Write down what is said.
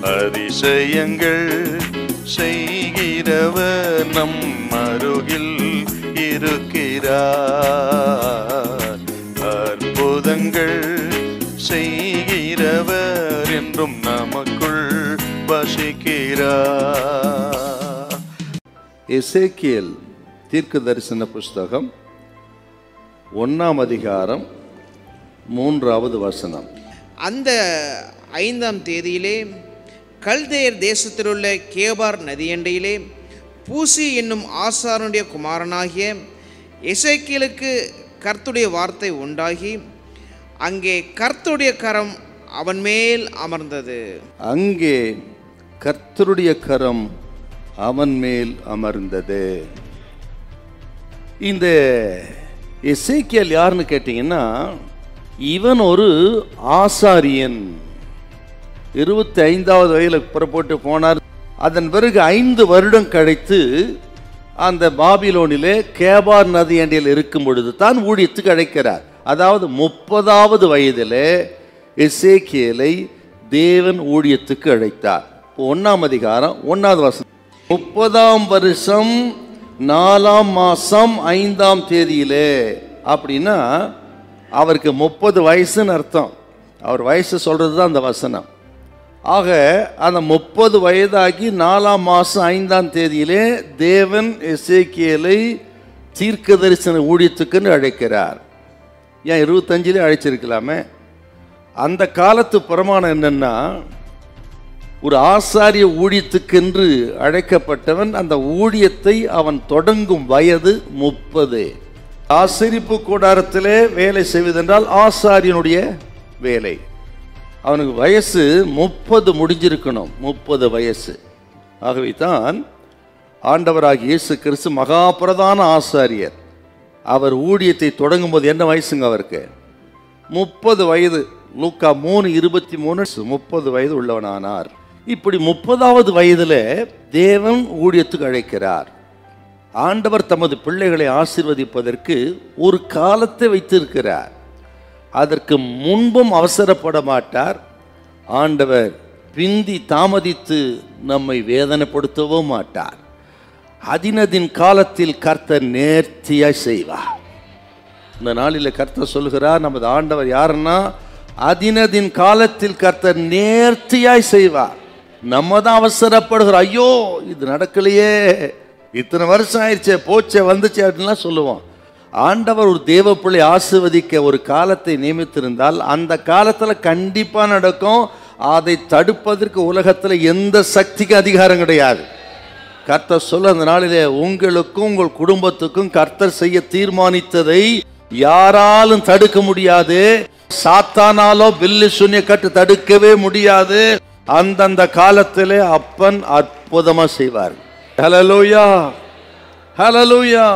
அதிசயங்கள் செய்கிறவர் நம் அருகில் இருக்கிறார். அற்புதங்கள் செய்கிறவர் என்றும் நமக்குள் வசிக்கிறார். எசேக்கியேல் தீர்க்க தரிசன புஸ்தகம் 1ஆம் அதிகாரம் 3வது வசனம். அந்த 5ஆம் தேதியிலே கல்தேயர் தேசத்திலுள்ள கேபார் நதியண்டையிலே பூசி என்னும் ஆசாரனுடைய குமாரனாகிய எசேக்கியேலுக்கு கர்த்தருடைய வார்த்தை உண்டாகி அங்கே கர்த்தருடைய கரம் அவன் மேல் அமர்ந்தது. அங்கே கர்த்தருடைய கரம் அவன் மேல் அமர்ந்தது. இந்த எசேக்கியேல் யாருன்னு கேட்டீங்கன்னா, இவன் ஒரு ஆசாரியன். 25வது வயதில் புறப்பட்டு போனார். அதன் பிறகு 5 வருடம் கழித்து அந்த பாபிலோனிலே கேபார் நதி அண்டையில் இருக்கும் பொழுது தான் ஊழியத்துக்கு அழைக்கிறார். அதாவது 30வது வயதிலே எசேக்கியேலை தேவன் ஊழியத்துக்கு அழைத்தார். 1ஆம் அதிகாரம் 1வது வசனம். 30ஆம் வருஷம் 4ஆம் மாசம் 5ஆம் தேதியிலே அப்படின்னா அவருக்கு 30 வயசுன்னு அர்த்தம். அவர் வயசு சொல்றது தான் அந்த வசனம். ஆக அந்த 30 வயதாகி 4ஆம் மாசம் 5ஆம் தேதியிலே தேவன் எசேக்கியேலை தீர்க்க தரிசன ஊழியத்துக்குன்னு அழைக்கிறார். ஏன் 25லே அழைச்சிருக்கலாமே? அந்த காலத்து பிரமாணம் என்னன்னா, ஒரு ஆசாரிய ஊழியத்துக்கென்று அழைக்கப்பட்டவன் அந்த ஊழியத்தை அவன் தொடங்கும் வயது 30. ஆசரிப்பு கூடாரத்திலே வேலை செய்வதென்றால் ஆசாரியனுடைய வேலை. அவனுக்கு வயசு 30 முடிஞ்சிருக்கணும். 30 வயசு. ஆகவே தான் ஆண்டவராகிய இயேசு கிறிஸ்து மகா பிரதான ஆசாரியர். அவர் ஊழியத்தை தொடங்கும் போது என்ன வயசுங்க அவருக்கு? 30 வயது. லூக்கா 3:23 30 வயது உள்ளவனானார். இப்படி 30வது வயதில் தேவன் ஊழியத்துக்கு அழைக்கிறார். ஆண்டவர் தமது பிள்ளைகளை ஆசீர்வதிப்பதற்கு ஒரு காலத்தை வைத்திருக்கிறார். அதற்கு முன்பும் அவசரப்பட மாட்டார் ஆண்டவர். பிந்தி தாமதித்து நம்மை வேதனைப்படுத்தவும் மாட்டார். அதினதின் காலத்தில் கர்த்தர் நேர்த்தியாய் செய்வார். இந்த நாளில் கர்த்தர் சொல்கிறார், நமது ஆண்டவர் யாருன்னா, அதினதின் காலத்தில் கர்த்தர் நேர்த்தியாய் செய்வார். நம்ம தான் அவசரப்படுகிறோம். ஐயோ இது நடக்கலையே, இத்தனை வருஷம் ஆயிடுச்சே, போச்சே, வந்துச்சே அப்படின்லாம் சொல்லுவோம். ஆண்டவர் ஒரு தேவ பிள்ளை ஆசீர்வதிக்க ஒரு காலத்தை நியமித்திருந்தால் அந்த காலத்தில் கண்டிப்பாக நடக்கும். அதை தடுப்பதற்கு உலகத்தில் எந்த சக்திக்கு அதிகாரம் கிடையாது. கர்த்தர் சொல்ல, அந்த நாளிலே உங்களுக்கும் உங்கள் குடும்பத்துக்கும் கர்த்தர் செய்ய தீர்மானித்ததை யாராலும் தடுக்க முடியாது. சாத்தானாலோ பில்லி சூன்ய கட்டு தடுக்கவே முடியாது. அந்தந்த காலத்திலே அப்பன் அற்புதமா செய்வார். ஹல்லேலூயா, ஹல்லேலூயா.